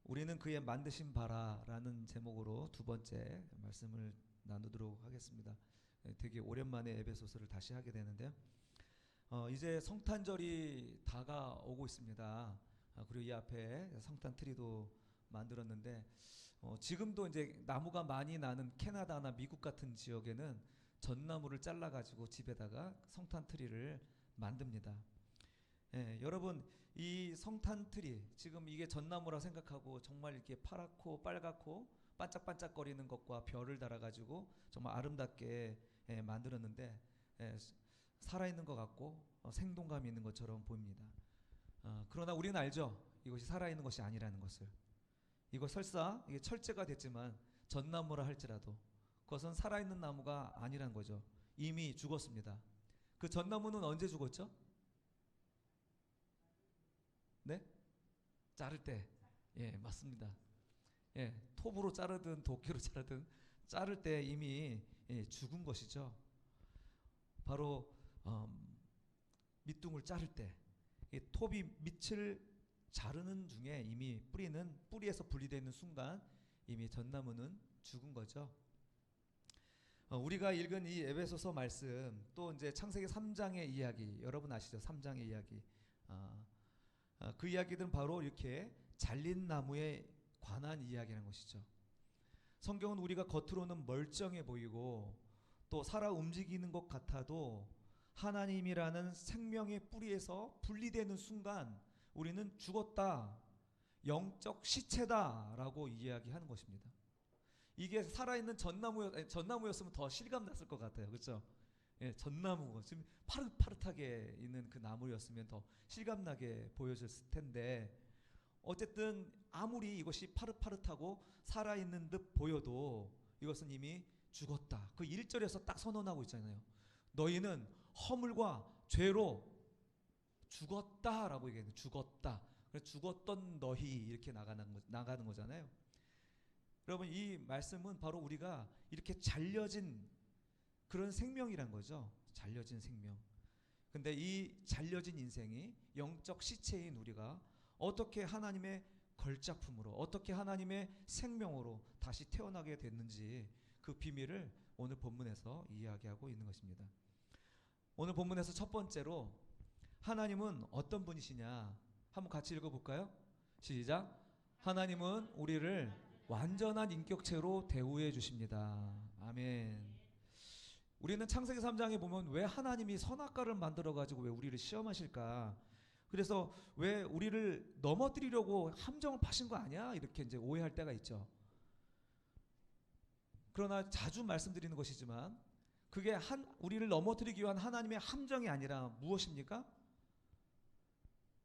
우리는 그의 만드신 바라라는 제목으로 두 번째 말씀을 나누도록 하겠습니다. 되게 오랜만에 에베소서를 다시 하게 되는데요. 이제 성탄절이 다가오고 있습니다. 그리고 이 앞에 성탄 트리도 만들었는데 지금도 이제 나무가 많이 나는 캐나다나 미국 같은 지역에는 전나무를 잘라가지고 집에다가 성탄 트리를 만듭니다. 여러분 이 성탄 트리 지금 이게 전나무라 생각하고 정말 이렇게 파랗고 빨갛고 반짝반짝거리는 것과 별을 달아가지고 정말 아름답게 만들었는데 살아있는 것 같고 생동감이 있는 것처럼 보입니다. 그러나 우리는 알죠. 이것이 살아있는 것이 아니라는 것을. 이거 설사 이게 철제가 됐지만 전나무라 할지라도 그것은 살아있는 나무가 아니란 거죠. 이미 죽었습니다. 그 전나무는 언제 죽었죠? 네? 자를 때. 예, 맞습니다. 예, 톱으로 자르든 도끼로 자르든 자를 때 이미 죽은 것이죠. 바로 밑둥을 자를 때 이 톱이 밑을 자르는 중에 이미 뿌리에서 분리되어 있는 순간 이미 전나무는 죽은 거죠. 우리가 읽은 이 에베소서 말씀 또 이제 창세기 3장의 이야기 여러분 아시죠? 3장의 이야기. 그 이야기들은 바로 이렇게 잘린 나무에 관한 이야기라는 것이죠. 성경은 우리가 겉으로는 멀쩡해 보이고 또 살아 움직이는 것 같아도 하나님이라는 생명의 뿌리에서 분리되는 순간 우리는 죽었다, 영적 시체다라고 이야기하는 것입니다. 이게 살아있는 전나무였으면 더 실감났을 것 같아요. 그렇죠? 예, 전나무 지금 파릇파릇하게 있는 그 나무였으면 더 실감나게 보여졌을 텐데 어쨌든 아무리 이것이 파릇파릇하고 살아있는 듯 보여도 이것은 이미 죽었다. 그 1절에서 딱 선언하고 있잖아요. 너희는 허물과 죄로 죽었다라고 얘기해요. 죽었다. 그래서 죽었던 너희 이렇게 나가는 거잖아요. 여러분 이 말씀은 바로 우리가 이렇게 잘려진 그런 생명이란 거죠. 잘려진 생명. 근데 이 잘려진 인생이 영적 시체인 우리가 어떻게 하나님의 걸작품으로 어떻게 하나님의 생명으로 다시 태어나게 됐는지 그 비밀을 오늘 본문에서 이야기하고 있는 것입니다. 오늘 본문에서 첫 번째로 하나님은 어떤 분이시냐 한번 같이 읽어볼까요? 시작. 하나님은 우리를 완전한 인격체로 대우해 주십니다. 아멘. 우리는 창세기 3장에 보면 왜 하나님이 선악과를 만들어가지고 왜 우리를 시험하실까? 그래서 왜 우리를 넘어뜨리려고 함정을 파신 거 아니야? 이렇게 이제 오해할 때가 있죠. 그러나 자주 말씀드리는 것이지만 그게 우리를 넘어뜨리기 위한 하나님의 함정이 아니라 무엇입니까?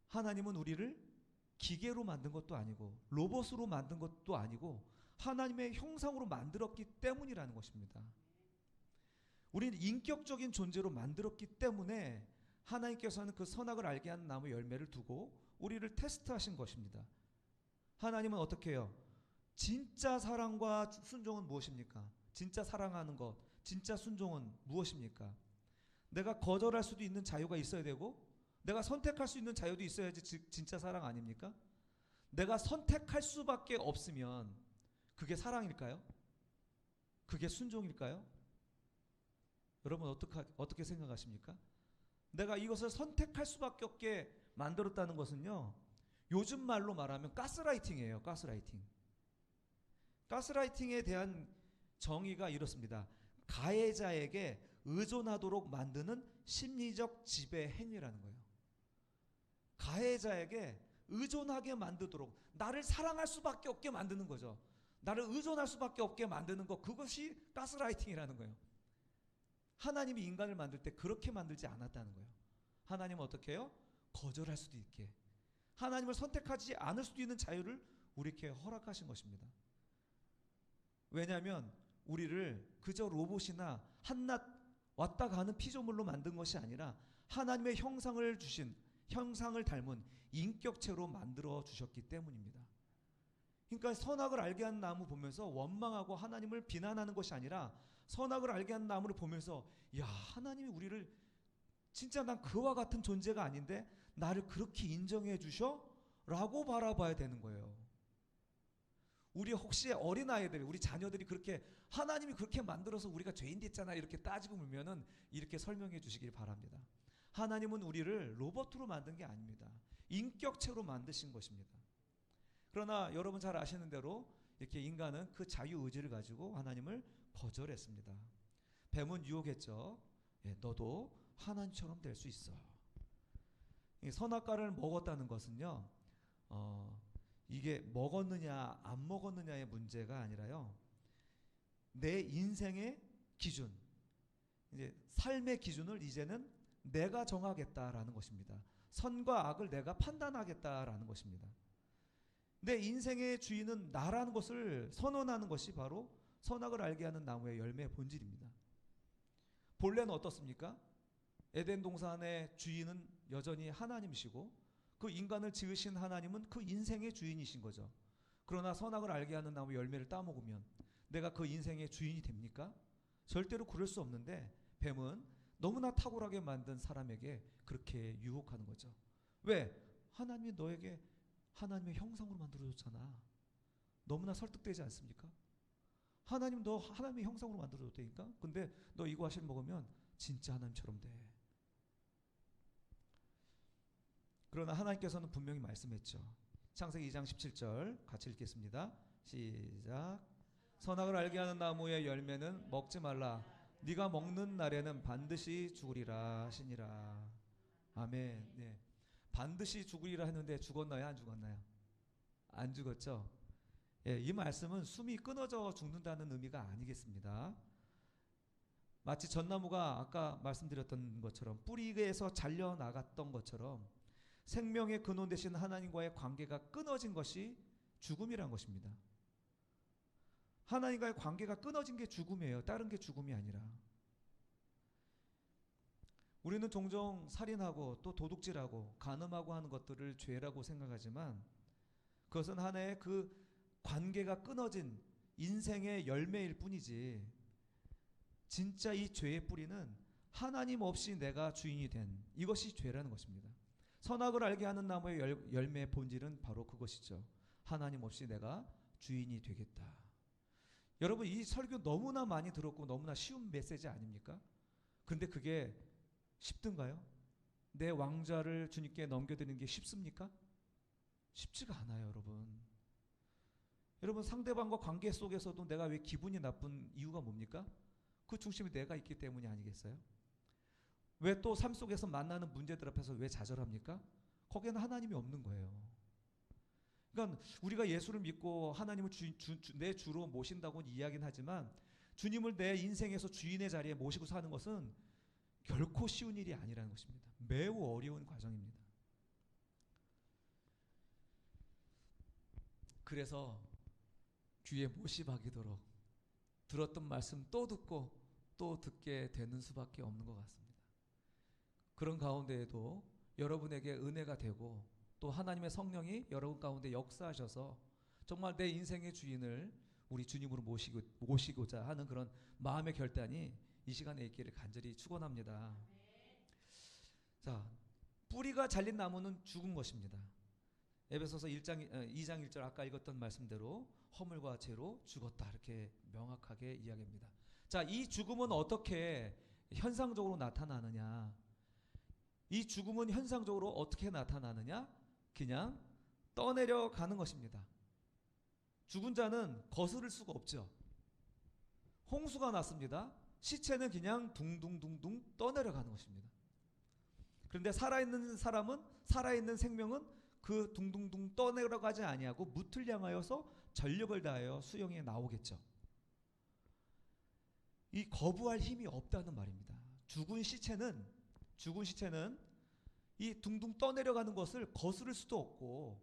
하나님은 우리를 기계로 만든 것도 아니고 로봇으로 만든 것도 아니고 하나님의 형상으로 만들었기 때문이라는 것입니다. 우리는 인격적인 존재로 만들었기 때문에 하나님께서는 그 선악을 알게 하는 나무 열매를 두고 우리를 테스트하신 것입니다. 하나님은 어떻게 해요? 진짜 사랑과 순종은 무엇입니까? 진짜 사랑하는 것, 진짜 순종은 무엇입니까? 내가 거절할 수도 있는 자유가 있어야 되고 내가 선택할 수 있는 자유도 있어야지 진짜 사랑 아닙니까? 내가 선택할 수밖에 없으면 그게 사랑일까요? 그게 순종일까요? 여러분 어떻게 생각하십니까? 내가 이것을 선택할 수밖에 없게 만들었다는 것은요. 요즘 말로 말하면 가스라이팅이에요. 가스라이팅. 가스라이팅에 대한 정의가 이렇습니다. 가해자에게 의존하도록 만드는 심리적 지배 행위라는 거예요. 가해자에게 의존하게 만들도록 나를 사랑할 수밖에 없게 만드는 거죠. 나를 의존할 수밖에 없게 만드는 것 그것이 가스라이팅이라는 거예요. 하나님이 인간을 만들 때 그렇게 만들지 않았다는 거예요. 하나님은 어떻게 해요? 거절할 수도 있게 하나님을 선택하지 않을 수도 있는 자유를 우리에게 허락하신 것입니다. 왜냐하면 우리를 그저 로봇이나 한낱 왔다 가는 피조물로 만든 것이 아니라 하나님의 형상을 닮은 인격체로 만들어 주셨기 때문입니다. 그러니까 선악을 알게 하는 나무 보면서 원망하고 하나님을 비난하는 것이 아니라 선악을 알게 하는 나무를 보면서 야 하나님이 우리를 진짜 난 그와 같은 존재가 아닌데 나를 그렇게 인정해 주셔? 라고 바라봐야 되는 거예요. 우리 혹시 어린아이들, 우리 자녀들이 그렇게 하나님이 그렇게 만들어서 우리가 죄인 됐잖아 이렇게 따지고 물면은 이렇게 설명해 주시길 바랍니다. 하나님은 우리를 로봇으로 만든 게 아닙니다. 인격체로 만드신 것입니다. 그러나 여러분 잘 아시는 대로 이렇게 인간은 그 자유의지를 가지고 하나님을 거절했습니다. 뱀은 유혹했죠. 예, 너도 하나님처럼 될 수 있어. 이 선악과를 먹었다는 것은요, 이게 먹었느냐 안 먹었느냐의 문제가 아니라요, 내 인생의 기준, 이제 삶의 기준을 이제는 내가 정하겠다라는 것입니다. 선과 악을 내가 판단하겠다라는 것입니다. 내 인생의 주인은 나라는 것을 선언하는 것이 바로 선악을 알게 하는 나무의 열매의 본질입니다. 본래는 어떻습니까? 에덴 동산의 주인은 여전히 하나님이시고 그 인간을 지으신 하나님은 그 인생의 주인이신 거죠. 그러나 선악을 알게 하는 나무 열매를 따먹으면 내가 그 인생의 주인이 됩니까? 절대로 그럴 수 없는데 뱀은 너무나 탁월하게 만든 사람에게 그렇게 유혹하는 거죠. 왜? 하나님이 너에게 하나님의 형상으로 만들어줬잖아. 너무나 설득되지 않습니까? 하나님 너 하나님의 형상으로 만들어줬다니까? 근데 너 이거 과실 먹으면 진짜 하나님처럼 돼. 그러나 하나님께서는 분명히 말씀했죠. 창세기 2장 17절 같이 읽겠습니다. 시작. 선악을 알게 하는 나무의 열매는 먹지 말라. 네가 먹는 날에는 반드시 죽으리라 하시니라. 아멘. 네. 반드시 죽으리라 했는데 죽었나요? 안 죽었나요? 안 죽었죠. 예, 이 말씀은 숨이 끊어져 죽는다는 의미가 아니겠습니다. 마치 전나무가 아까 말씀드렸던 것처럼 뿌리에서 잘려나갔던 것처럼 생명의 근원 되신 하나님과의 관계가 끊어진 것이 죽음이란 것입니다. 하나님과의 관계가 끊어진 게 죽음이에요. 다른 게 죽음이 아니라. 우리는 종종 살인하고 또 도둑질하고 간음하고 하는 것들을 죄라고 생각하지만 그것은 하나의 그 관계가 끊어진 인생의 열매일 뿐이지, 진짜 이 죄의 뿌리는 하나님 없이 내가 주인이 된 이것이 죄라는 것입니다. 선악을 알게 하는 나무의 열매의 본질은 바로 그것이죠. 하나님 없이 내가 주인이 되겠다. 여러분 이 설교 너무나 많이 들었고 너무나 쉬운 메시지 아닙니까? 근데 그게 쉽든가요? 내 왕좌를 주님께 넘겨드리는 게 쉽습니까? 쉽지가 않아요, 여러분. 여러분 상대방과 관계 속에서도 내가 왜 기분이 나쁜 이유가 뭡니까? 그 중심에 내가 있기 때문이 아니겠어요? 왜 또 삶 속에서 만나는 문제들 앞에서 왜 좌절합니까? 거기에는 하나님이 없는 거예요. 그러니까 우리가 예수를 믿고 하나님을 내 주로 모신다고 이야기는 하지만 주님을 내 인생에서 주인의 자리에 모시고 사는 것은 결코 쉬운 일이 아니라는 것입니다. 매우 어려운 과정입니다. 그래서 귀에 못이 박이도록 들었던 말씀 또 듣고 또 듣게 되는 수밖에 없는 것 같습니다. 그런 가운데에도 여러분에게 은혜가 되고 또 하나님의 성령이 여러분 가운데 역사하셔서 정말 내 인생의 주인을 우리 주님으로 모시고자 하는 그런 마음의 결단이 이 시간에 있기를 간절히 축원합니다. 자, 뿌리가 잘린 나무는 죽은 것입니다. 에베소서 2장 1절 아까 읽었던 말씀대로 허물과 죄로 죽었다 이렇게 명확하게 이야기합니다. 자, 이 죽음은 어떻게 현상적으로 나타나느냐? 이 죽음은 현상적으로 어떻게 나타나느냐? 그냥 떠내려 가는 것입니다. 죽은 자는 거스를 수가 없죠. 홍수가 났습니다. 시체는 그냥 둥둥둥둥 떠내려 가는 것입니다. 그런데 살아있는 사람은, 살아있는 생명은 그 둥둥둥 떠내려가지 아니하고 무틀 향하여서 전력을 다하여 수영에 나오겠죠. 이 거부할 힘이 없다는 말입니다. 죽은 시체는 이 둥둥 떠내려가는 것을 거스를 수도 없고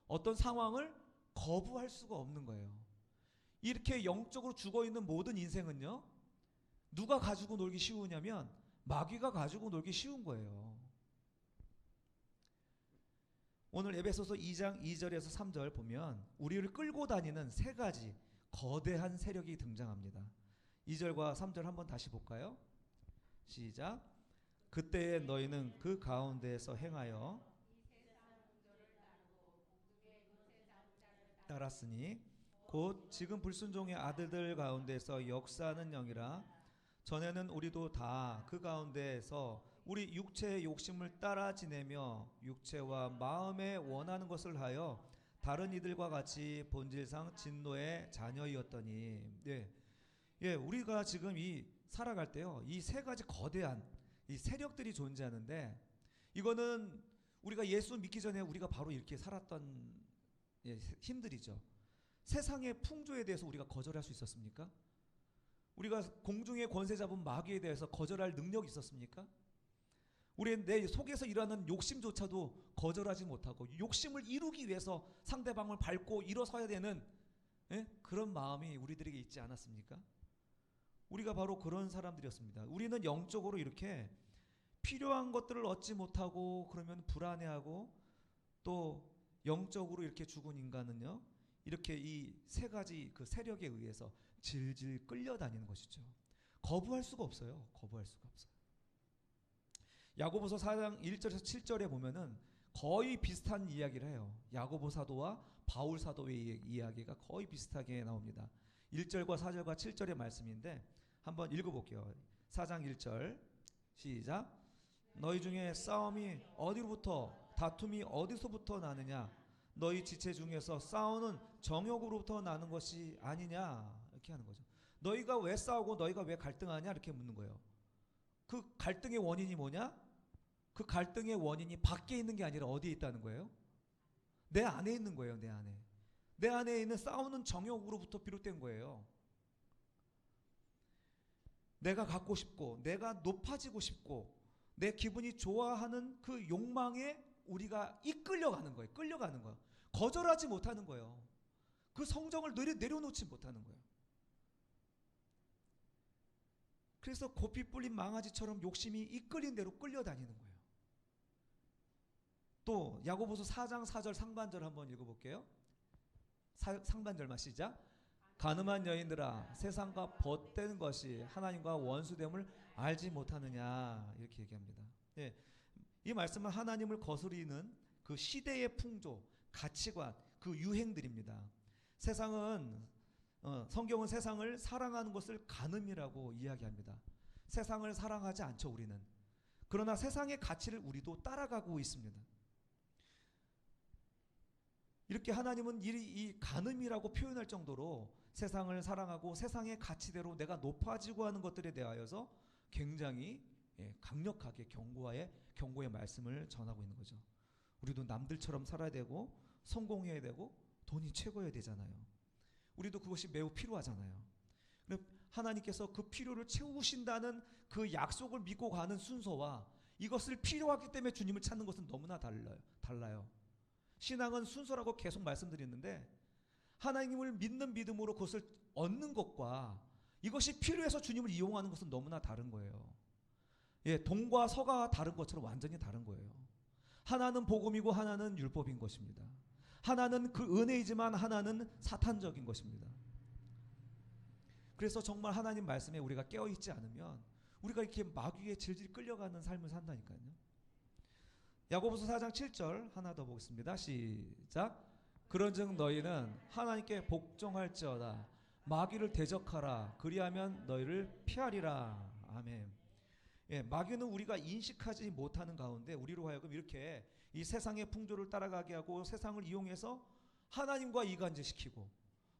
어떤 상황을 거부할 수가 없는 거예요. 이렇게 영적으로 죽어있는 모든 인생은요, 누가 가지고 놀기 쉬우냐면 마귀가 가지고 놀기 쉬운 거예요. 오늘 에베소서 2장 2절에서 3절 보면 우리를 끌고 다니는 세 가지 거대한 세력이 등장합니다. 2절과 3절 한번 다시 볼까요? 시작. 그때에 너희는 그 가운데에서 행하여 따랐으니 곧 지금 불순종의 아들들 가운데서 역사하는 영이라. 전에는 우리도 다 그 가운데에서 우리 육체의 욕심을 따라 지내며 육체와 마음에 원하는 것을 하여 다른 이들과 같이 본질상 진노의 자녀이었더니. 우리가 지금 이 살아갈 때요, 이 세 가지 거대한 이 세력들이 존재하는데, 이거는 우리가 예수 믿기 전에 우리가 바로 이렇게 살았던 힘들이죠. 세상의 풍조에 대해서 우리가 거절할 수 있었습니까? 우리가 공중의 권세 잡은 마귀에 대해서 거절할 능력이 있었습니까? 우리는 내 속에서 일어나는 욕심조차도 거절하지 못하고 욕심을 이루기 위해서 상대방을 밟고 일어서야 되는 그런 마음이 우리들에게 있지 않았습니까? 우리가 바로 그런 사람들이었습니다. 우리는 영적으로 이렇게 필요한 것들을 얻지 못하고 그러면 불안해하고, 또 영적으로 이렇게 죽은 인간은요, 이렇게 이 세 가지 그 세력에 의해서 질질 끌려다니는 것이죠. 거부할 수가 없어요. 거부할 수가 없어요. 야고보서 4장 1절에서 7절에 보면은 거의 비슷한 이야기를 해요. 야고보 사도와 바울 사도의 이야기가 거의 비슷하게 나옵니다. 1절과 4절과 7절의 말씀인데 한번 읽어볼게요. 4장 1절 시작. 너희 중에 싸움이 어디로부터, 다툼이 어디서부터 나느냐? 너희 지체 중에서 싸우는 정욕으로부터 나는 것이 아니냐? 이렇게 하는 거죠. 너희가 왜 싸우고 너희가 왜 갈등하냐? 이렇게 묻는 거예요. 그 갈등의 원인이 뭐냐? 그 갈등의 원인이 밖에 있는 게 아니라 어디에 있다는 거예요? 내 안에 있는 거예요. 내 안에. 내 안에 있는 싸우는 정욕으로부터 비롯된 거예요. 내가 갖고 싶고 내가 높아지고 싶고 내 기분이 좋아하는 그 욕망에 우리가 이끌려가는 거예요. 끌려가는 거예요. 거절하지 못하는 거예요. 그 성정을 내려놓지 못하는 거예요. 그래서 고삐 뿔린 망아지처럼 욕심이 이끌린 대로 끌려다니는 거예요. 또 야고보서 4장 4절 상반절 한번 읽어볼게요. 상반절만 시작. 가늠한 여인들아, 세상과 벗된 것이 하나님과 원수됨을 알지 못하느냐, 이렇게 얘기합니다. 이 말씀은 하나님을 거스리는 그 시대의 풍조, 가치관, 그 유행들입니다. 성경은 세상을 사랑하는 것을 간음이라고 이야기합니다. 세상을 사랑하지 않죠, 우리는. 그러나 세상의 가치를 우리도 따라가고 있습니다. 이렇게 하나님은 이 간음이라고 표현할 정도로 세상을 사랑하고 세상의 가치대로 내가 높아지고 하는 것들에 대하여서 굉장히 강력하게 경고의 말씀을 전하고 있는 거죠. 우리도 남들처럼 살아야 되고 성공해야 되고 돈이 최고여야 되잖아요. 우리도 그것이 매우 필요하잖아요. 하나님께서 그 필요를 채우신다는 그 약속을 믿고 가는 순서와 이것을 필요하기 때문에 주님을 찾는 것은 너무나 달라요. 신앙은 순서라고 계속 말씀드렸는데, 하나님을 믿는 믿음으로 그것을 얻는 것과 이것이 필요해서 주님을 이용하는 것은 너무나 다른 거예요. 동과 서가 다른 것처럼 완전히 다른 거예요. 하나는 복음이고 하나는 율법인 것입니다. 하나는 그 은혜이지만 하나는 사탄적인 것입니다. 그래서 정말 하나님 말씀에 우리가 깨어있지 않으면 우리가 이렇게 마귀에 질질 끌려가는 삶을 산다니까요. 야고보서 4장 7절 하나 더 보겠습니다. 시작. 그런즉 너희는 하나님께 복종할지어다. 마귀를 대적하라. 그리하면 너희를 피하리라. 아멘. 마귀는 우리가 인식하지 못하는 가운데 우리로 하여금 이렇게 이 세상의 풍조를 따라가게 하고 세상을 이용해서 하나님과 이간질시키고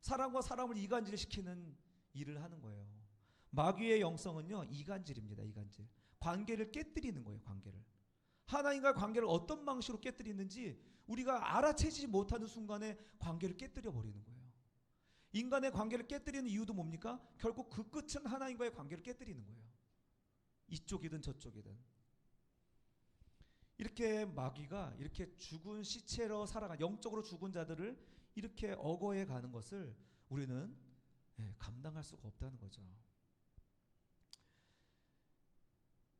사람과 사람을 이간질시키는 일을 하는 거예요. 마귀의 영성은요, 이간질입니다. 이간질. 관계를 깨뜨리는 거예요. 관계를. 하나님과 관계를 어떤 방식으로 깨뜨리는지 우리가 알아채지 못하는 순간에 관계를 깨뜨려 버리는 거예요. 인간의 관계를 깨뜨리는 이유도 뭡니까? 결국 그 끝은 하나님과의 관계를 깨뜨리는 거예요. 이쪽이든 저쪽이든. 이렇게 마귀가 이렇게 죽은 시체로 살아가 영적으로 죽은 자들을 이렇게 억어해 가는 것을 우리는 감당할 수가 없다는 거죠.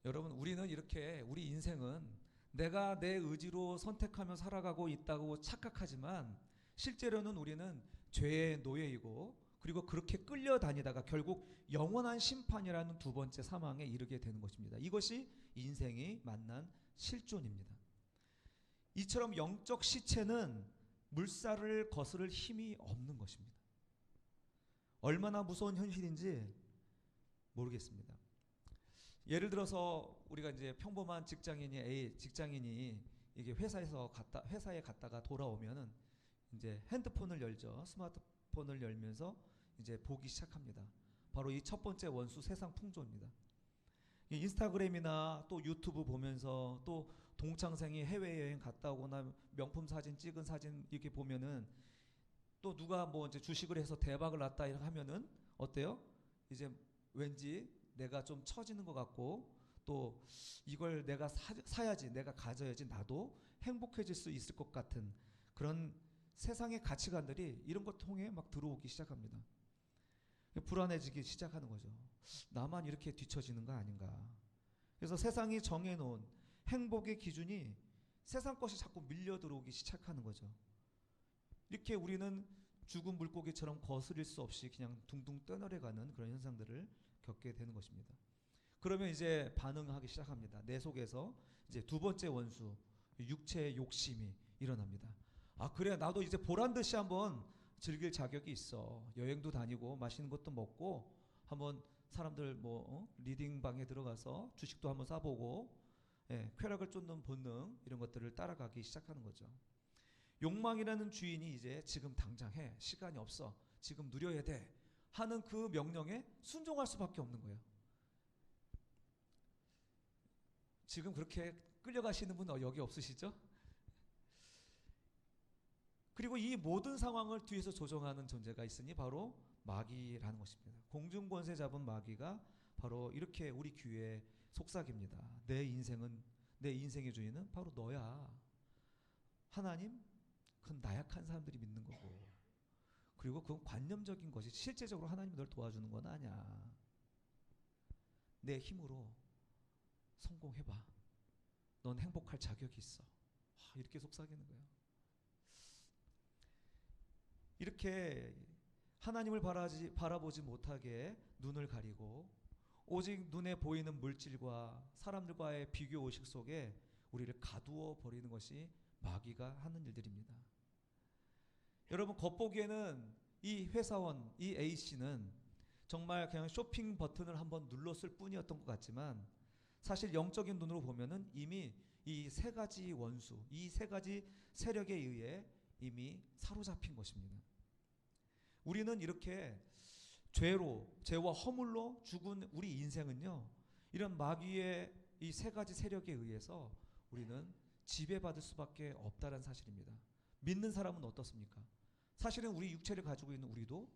여러분, 우리는 이렇게 우리 인생은 내가 내 의지로 선택하며 살아가고 있다고 착각하지만 실제로는 우리는 죄의 노예이고 그리고 그렇게 끌려다니다가 결국 영원한 심판이라는 두 번째 사망에 이르게 되는 것입니다. 이것이 인생이 만난 실존입니다. 이처럼 영적 시체는 물살을 거스를 힘이 없는 것입니다. 얼마나 무서운 현실인지 모르겠습니다. 예를 들어서 우리가 이제 평범한 직장인이 이게 회사에 갔다가 돌아오면은 이제 핸드폰을 열죠. 스마트폰을 열면서 이제 보기 시작합니다. 바로 이 첫 번째 원수 세상 풍조입니다. 이 인스타그램이나 또 유튜브 보면서 또 동창생이 해외여행 갔다 오거나 명품 사진 찍은 사진 이렇게 보면은 또 누가 뭐 이제 주식을 해서 대박을 났다 이렇게 하면은 어때요? 이제 왠지 내가 좀 처지는 것 같고 또 이걸 내가 사야지, 내가 가져야지 나도 행복해질 수 있을 것 같은 그런 세상의 가치관들이 이런 것 통해 막 들어오기 시작합니다. 불안해지기 시작하는 거죠. 나만 이렇게 뒤처지는 거 아닌가. 그래서 세상이 정해놓은 행복의 기준이 세상 것이 자꾸 밀려 들어오기 시작하는 거죠. 이렇게 우리는 죽은 물고기처럼 거스릴 수 없이 그냥 둥둥 떠내려가는 그런 현상들을 겪게 되는 것입니다. 그러면 이제 반응하기 시작합니다. 내 속에서 이제 두 번째 원수, 육체의 욕심이 일어납니다. 아, 그래, 나도 이제 보란 듯이 한번 즐길 자격이 있어. 여행도 다니고 맛있는 것도 먹고 한번 사람들 리딩방에 들어가서 주식도 한번 사보고 쾌락을 쫓는 본능 이런 것들을 따라가기 시작하는 거죠. 욕망이라는 주인이 이제 지금 당장 해. 시간이 없어. 지금 누려야 돼. 하는 그 명령에 순종할 수밖에 없는 거예요. 지금 그렇게 끌려가시는 분 여기 없으시죠? 그리고 이 모든 상황을 뒤에서 조정하는 존재가 있으니 바로 마귀라는 것입니다. 공중권세 잡은 마귀가 바로 이렇게 우리 귀에 속삭입니다. 내 인생의 주인은 바로 너야. 하나님, 그건 나약한 사람들이 믿는 거고. 그리고 그건 관념적인 것이 실제적으로 하나님이 널 도와주는 건 아니야. 내 힘으로 성공해봐. 넌 행복할 자격이 있어. 이렇게 속삭이는 거예요. 이렇게 하나님을 바라보지 못하게 눈을 가리고 오직 눈에 보이는 물질과 사람들과의 비교 의식 속에 우리를 가두어 버리는 것이 마귀가 하는 일들입니다. 여러분, 겉보기에는 이 회사원, 이 A씨는 정말 그냥 쇼핑 버튼을 한번 눌렀을 뿐이었던 것 같지만 사실 영적인 눈으로 보면은 이미 이 세 가지 원수, 이 세 가지 세력에 의해 이미 사로잡힌 것입니다. 우리는 이렇게 죄와 허물로 죽은 우리 인생은요, 이런 마귀의 이 세 가지 세력에 의해서 우리는 지배받을 수밖에 없다는 사실입니다. 믿는 사람은 어떻습니까? 사실은 우리 육체를 가지고 있는 우리도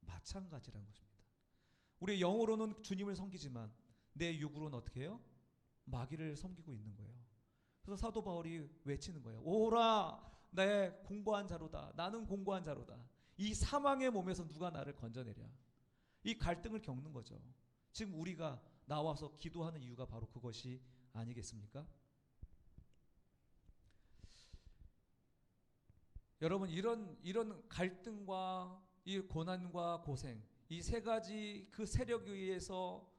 마찬가지라는 것입니다. 우리 영으로는 주님을 섬기지만 내 육으로는 어떻게 해요? 마귀를 섬기고 있는 거예요. 그래서 사도 바울이 외치는 거예요. 오라, 내 공고한 자로다. 나는 공고한 자로다. 이 사망의 몸에서 누가 나를 건져내랴. 이 갈등을 겪는 거죠. 지금 우리가 나와서 기도하는 이유가 바로 그것이 아니겠습니까? 여러분, 이런 갈등과 이 고난과 고생, 이 세 가지 그 세력에 의해서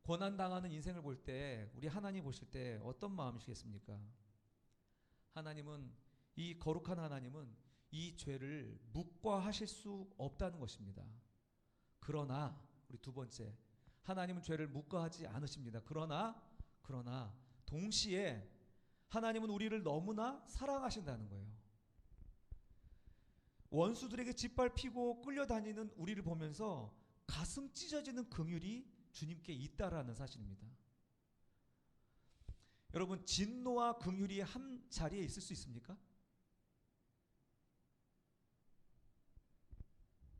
고난당하는 인생을 볼 때 우리 하나님 보실 때 어떤 마음이시겠습니까? 하나님은, 이 거룩한 하나님은 이 죄를 묵과하실 수 없다는 것입니다. 그러나 우리 두 번째, 하나님은 죄를 묵과하지 않으십니다. 그러나 동시에 하나님은 우리를 너무나 사랑하신다는 거예요. 원수들에게 짓밟히고 끌려다니는 우리를 보면서 가슴 찢어지는 긍휼이 주님께 있다라는 사실입니다. 여러분, 진노와 긍휼이 한 자리에 있을 수 있습니까?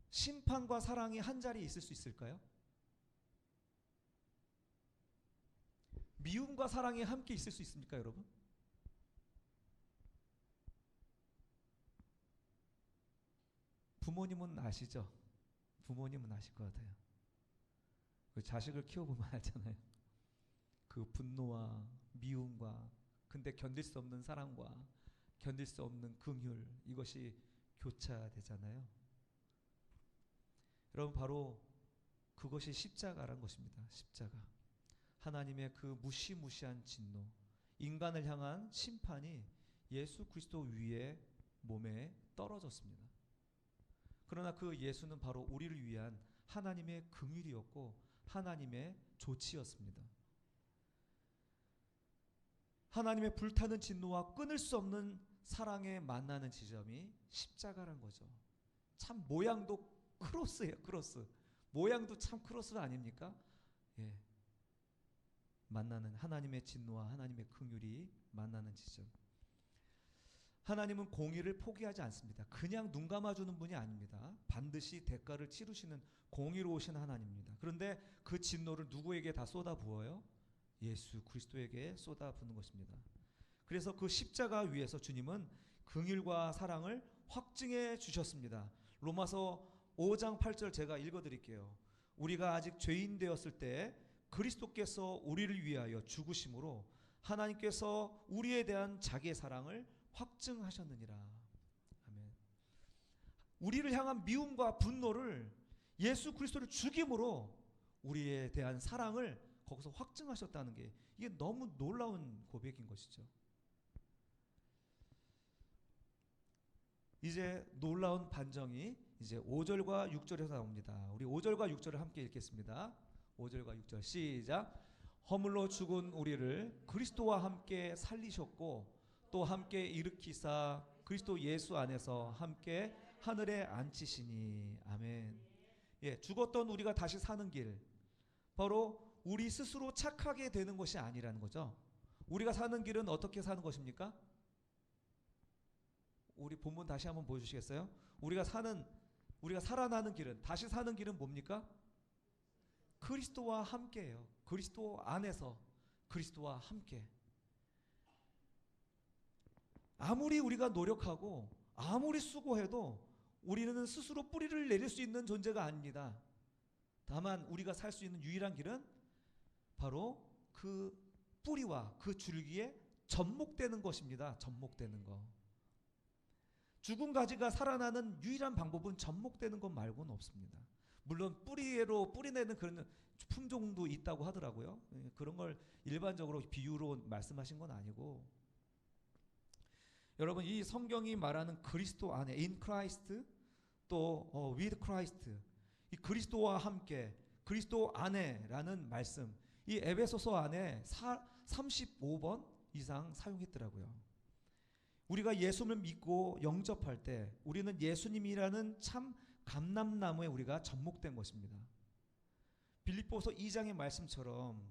심판과 사랑이 한 자리에 있을 수 있을까요? 미움과 사랑이 함께 있을 수 있습니까, 여러분? 부모님은 아시죠? 부모님은 아실 것 같아요. 그 자식을 키워보면 알잖아요. 그 분노와 미움과 근데 견딜 수 없는 사랑과 견딜 수 없는 긍휼, 이것이 교차되잖아요. 여러분, 바로 그것이 십자가란 것입니다. 십자가. 하나님의 그 무시무시한 진노, 인간을 향한 심판이 예수 그리스도 위에 몸에 떨어졌습니다. 그러나 그 예수는 바로 우리를 위한 하나님의 긍휼이었고 하나님의 조치였습니다. 하나님의 불타는 진노와 끊을 수 없는 사랑에 만나는 지점이 십자가란 거죠. 참 모양도 크로스예요. 크로스. 모양도 참 크로스 아닙니까? 예. 만나는 하나님의 진노와 하나님의 긍휼이 만나는 지점. 하나님은 공의를 포기하지 않습니다. 그냥 눈 감아주는 분이 아닙니다. 반드시 대가를 치르시는 공의로우신 하나님입니다. 그런데 그 진노를 누구에게 다 쏟아부어요? 예수 그리스도에게 쏟아붓는 것입니다. 그래서 그 십자가 위에서 주님은 긍휼과 사랑을 확증해 주셨습니다. 로마서 5장 8절 제가 읽어드릴게요. 우리가 아직 죄인 되었을 때 그리스도께서 우리를 위하여 죽으심으로 하나님께서 우리에 대한 자기의 사랑을 확증하셨느니라. 아멘. 우리를 향한 미움과 분노를 예수 그리스도를 죽임으로 우리에 대한 사랑을 거기서 확증하셨다는 게 이게 너무 놀라운 고백인 것이죠. 이제 놀라운 반정이 이제 5절과 6절에서 나옵니다. 우리 5절과 6절을 함께 읽겠습니다. 5절과 6절 시작. 허물로 죽은 우리를 그리스도와 함께 살리셨고 또 함께 일으키사 그리스도 예수 안에서 함께 하늘에 앉히시니. 아멘. 예, 죽었던 우리가 다시 사는 길, 바로 우리 스스로 착하게 되는 것이 아니라는 거죠. 우리가 사는 길은 어떻게 사는 것입니까? 우리 본문 다시 한번 보여주시겠어요? 우리가 살아나는 길은, 다시 사는 길은 뭡니까? 그리스도와 함께예요. 그리스도 안에서 그리스도와 함께. 아무리 우리가 노력하고 아무리 수고해도 우리는 스스로 뿌리를 내릴 수 있는 존재가 아닙니다. 다만 우리가 살 수 있는 유일한 길은 바로 그 뿌리와 그 줄기에 접목되는 것입니다. 접목되는 거. 죽은 가지가 살아나는 유일한 방법은 접목되는 것 말고는 없습니다. 물론 뿌리로 뿌리내는 그런 품종도 있다고 하더라고요. 그런 걸 일반적으로 비유로 말씀하신 건 아니고, 여러분 이 성경이 말하는 그리스도 안에 in Christ 또 with Christ, 이 그리스도와 함께 그리스도 안에라는 말씀, 이 에베소서 안에 35번 이상 사용했더라고요. 우리가 예수를 믿고 영접할 때 우리는 예수님이라는 참 감람나무에 우리가 접목된 것입니다. 빌립보서 2장의 말씀처럼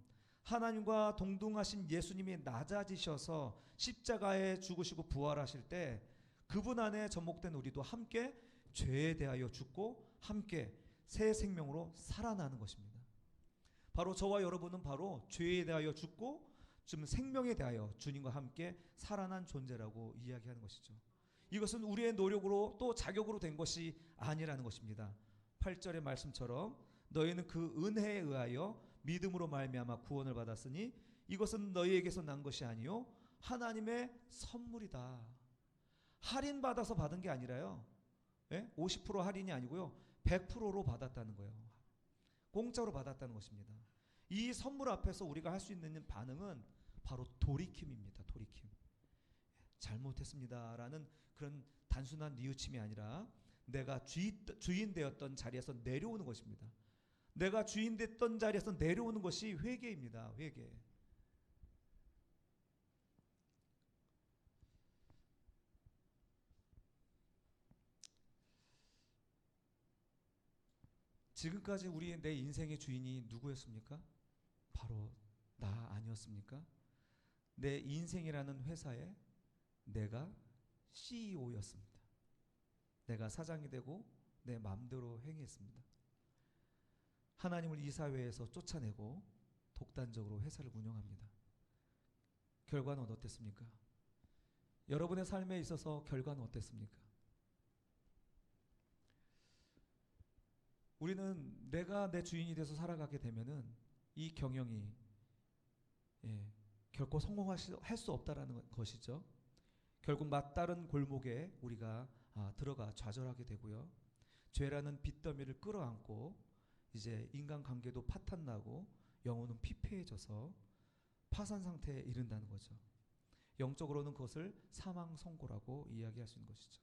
하나님과 동등하신 예수님이 낮아지셔서 십자가에 죽으시고 부활하실 때 그분 안에 접목된 우리도 함께 죄에 대하여 죽고 함께 새 생명으로 살아나는 것입니다. 바로 저와 여러분은 바로 죄에 대하여 죽고 지금 생명에 대하여 주님과 함께 살아난 존재라고 이야기하는 것이죠. 이것은 우리의 노력으로 또 자격으로 된 것이 아니라는 것입니다. 8절의 말씀처럼 너희는 그 은혜에 의하여 믿음으로 말미암아 구원을 받았으니 이것은 너희에게서 난 것이 아니요 하나님의 선물이다. 할인받아서 받은 게 아니라요, 50% 할인이 아니고요 100%로 받았다는 거예요. 공짜로 받았다는 것입니다. 이 선물 앞에서 우리가 할 수 있는 반응은 바로 돌이킴입니다. 돌이킴. 잘못했습니다라는 그런 단순한 뉘우침이 아니라 내가 주인 되었던 자리에서 내려오는 것입니다. 내가 주인 됐던 자리에서 내려오는 것이 회개입니다. 회개. 지금까지 내 인생의 주인이 누구였습니까? 바로 나 아니었습니까? 내 인생이라는 회사에 내가 CEO였습니다. 내가 사장이 되고 내 마음대로 행했습니다. 하나님을 이 사회에서 쫓아내고 독단적으로 회사를 운영합니다. 결과는 어땠습니까? 여러분의 삶에 있어서 결과는 어땠습니까? 우리는 내가 내 주인이 돼서 살아가게 되면은 이 경영이 결코 성공할 수 없다라는 것이죠. 결국 막다른 골목에 우리가 들어가 좌절하게 되고요. 죄라는 빚더미를 끌어안고 이제 인간관계도 파탄나고 영혼은 피폐해져서 파산 상태에 이른다는 거죠. 영적으로는 그것을 사망 선고라고 이야기할 수 있는 것이죠.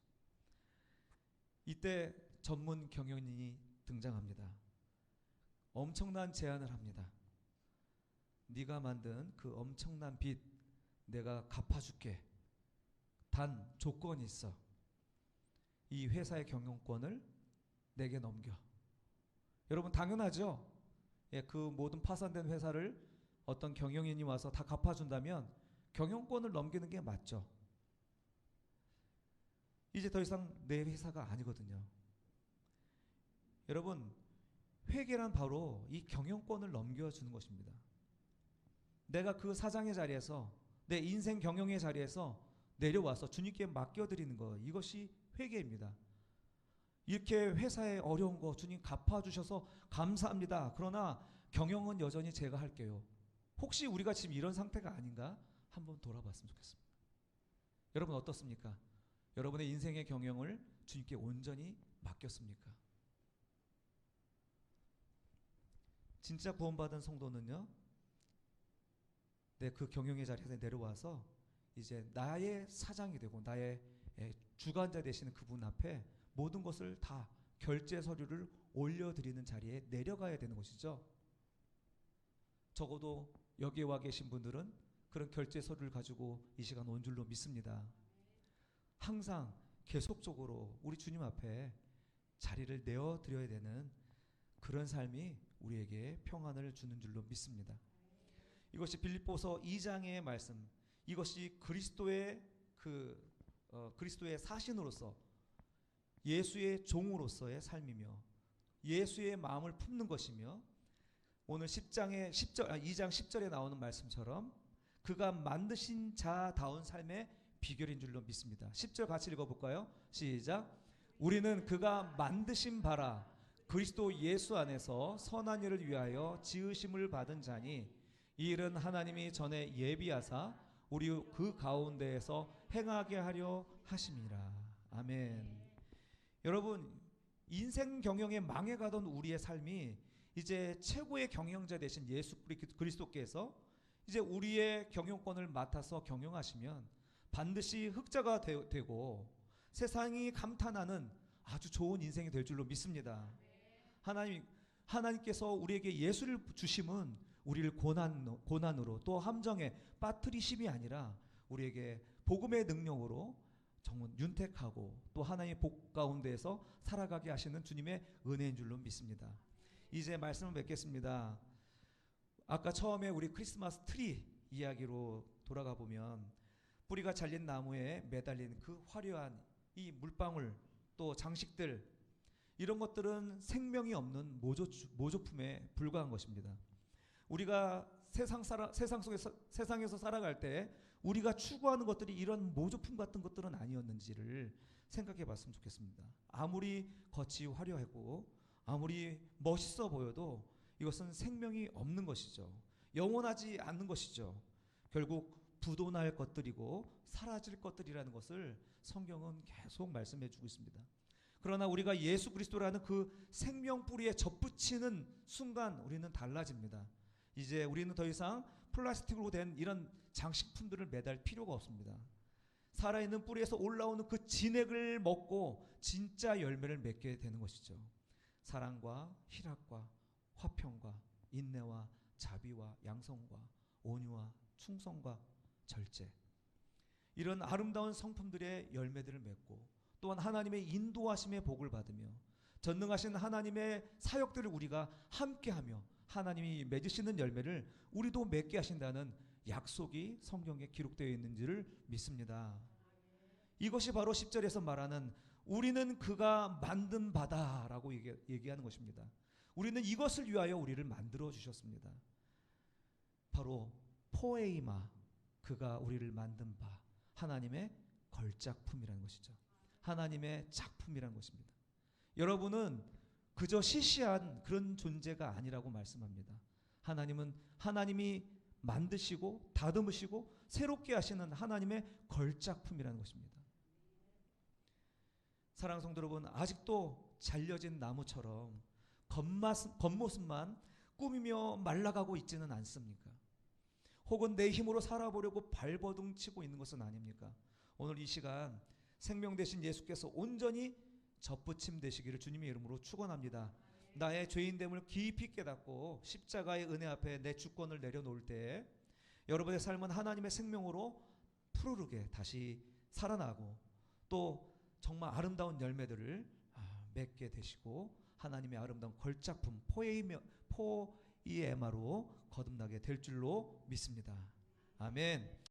이때 전문 경영인이 등장합니다. 엄청난 제안을 합니다. 네가 만든 그 엄청난 빚 내가 갚아줄게. 단 조건이 있어. 이 회사의 경영권을 내게 넘겨. 여러분 당연하죠? 예, 그 모든 파산된 회사를 어떤 경영인이 와서 다 갚아준다면 경영권을 넘기는 게 맞죠. 이제 더 이상 내 회사가 아니거든요. 여러분 회계란 바로 이 경영권을 넘겨주는 것입니다. 내가 그 사장의 자리에서 내 인생 경영의 자리에서 내려와서 주님께 맡겨드리는 것, 이것이 회개입니다. 이렇게 회사의 어려운 거 주님 갚아주셔서 감사합니다. 그러나 경영은 여전히 제가 할게요. 혹시 우리가 지금 이런 상태가 아닌가 한번 돌아봤으면 좋겠습니다. 여러분 어떻습니까? 여러분의 인생의 경영을 주님께 온전히 맡겼습니까? 진짜 구원받은 성도는요, 그 경영의 자리에서 내려와서 이제 나의 사장이 되고 나의 주관자 되시는 그분 앞에 모든 것을 다 결제 서류를 올려드리는 자리에 내려가야 되는 것이죠. 적어도 여기에 와 계신 분들은 그런 결제 서류를 가지고 이 시간 온 줄로 믿습니다. 항상 계속적으로 우리 주님 앞에 자리를 내어드려야 되는 그런 삶이 우리에게 평안을 주는 줄로 믿습니다. 이것이 빌립보서 2장의 말씀, 이것이 그리스도의 그리스도의 사신으로서 예수의 종으로서의 삶이며 예수의 마음을 품는 것이며 오늘 2장 10절에 나오는 말씀처럼 그가 만드신 자다운 삶의 비결인 줄로 믿습니다. 10절 같이 읽어볼까요? 시작. 우리는 그가 만드신 바라 그리스도 예수 안에서 선한 일을 위하여 지으심을 받은 자니 이 일은 하나님이 전에 예비하사 우리 그 가운데에서 행하게 하려 하심이라. 아멘. 여러분 인생 경영에 망해가던 우리의 삶이 이제 최고의 경영자 되신 예수 그리스도께서 이제 우리의 경영권을 맡아서 경영하시면 반드시 흑자가 되고 세상이 감탄하는 아주 좋은 인생이 될 줄로 믿습니다. 하나님께서 우리에게 예수를 주심은 우리를 고난으로 또 함정에 빠뜨리심이 아니라 우리에게 복음의 능력으로 정말 윤택하고 또 하나님의 복 가운데에서 살아가게 하시는 주님의 은혜인 줄로 믿습니다. 이제 말씀을 맺겠습니다. 아까 처음에 우리 크리스마스 트리 이야기로 돌아가 보면 뿌리가 잘린 나무에 매달린 그 화려한 이 물방울 또 장식들, 이런 것들은 생명이 없는 모조품에 불과한 것입니다. 우리가 세상에서 살아갈 때 우리가 추구하는 것들이 이런 모조품 같은 것들은 아니었는지를 생각해 봤으면 좋겠습니다. 아무리 겉이 화려하고 아무리 멋있어 보여도 이것은 생명이 없는 것이죠. 영원하지 않는 것이죠. 결국 부도날 것들이고 사라질 것들이라는 것을 성경은 계속 말씀해 주고 있습니다. 그러나 우리가 예수 그리스도라는 그 생명 뿌리에 접붙이는 순간 우리는 달라집니다. 이제 우리는 더 이상 플라스틱으로 된 이런 장식품들을 매달 필요가 없습니다. 살아있는 뿌리에서 올라오는 그 진액을 먹고 진짜 열매를 맺게 되는 것이죠. 사랑과 희락과 화평과 인내와 자비와 양성과 온유와 충성과 절제, 이런 아름다운 성품들의 열매들을 맺고 또한 하나님의 인도하심의 복을 받으며 전능하신 하나님의 사역들을 우리가 함께하며 하나님이 맺으시는 열매를 우리도 맺게 하신다는 약속이 성경에 기록되어 있는지를 믿습니다. 이것이 바로 10절에서 말하는 우리는 그가 만든 바다라고 얘기하는 것입니다. 우리는 이것을 위하여 우리를 만들어 주셨습니다. 바로 포에이마, 그가 우리를 만든 바, 하나님의 걸작품이라는 것이죠. 하나님의 작품이라는 것입니다. 여러분은 그저 시시한 그런 존재가 아니라고 말씀합니다. 하나님이 만드시고 다듬으시고 새롭게 하시는 하나님의 걸작품이라는 것입니다. 사랑하는 성도 여러분, 아직도 잘려진 나무처럼 겉모습만 꾸미며 말라가고 있지는 않습니까? 혹은 내 힘으로 살아보려고 발버둥 치고 있는 것은 아닙니까? 오늘 이 시간 생명 되신 예수께서 온전히 접붙임 되시기를 주님의 이름으로 축원합니다. 나의 죄인됨을 깊이 깨닫고 십자가의 은혜 앞에 내 주권을 내려놓을 때 여러분의 삶은 하나님의 생명으로 푸르르게 다시 살아나고 또 정말 아름다운 열매들을 맺게 되시고 하나님의 아름다운 걸작품 포이에마로 거듭나게 될 줄로 믿습니다. 아멘.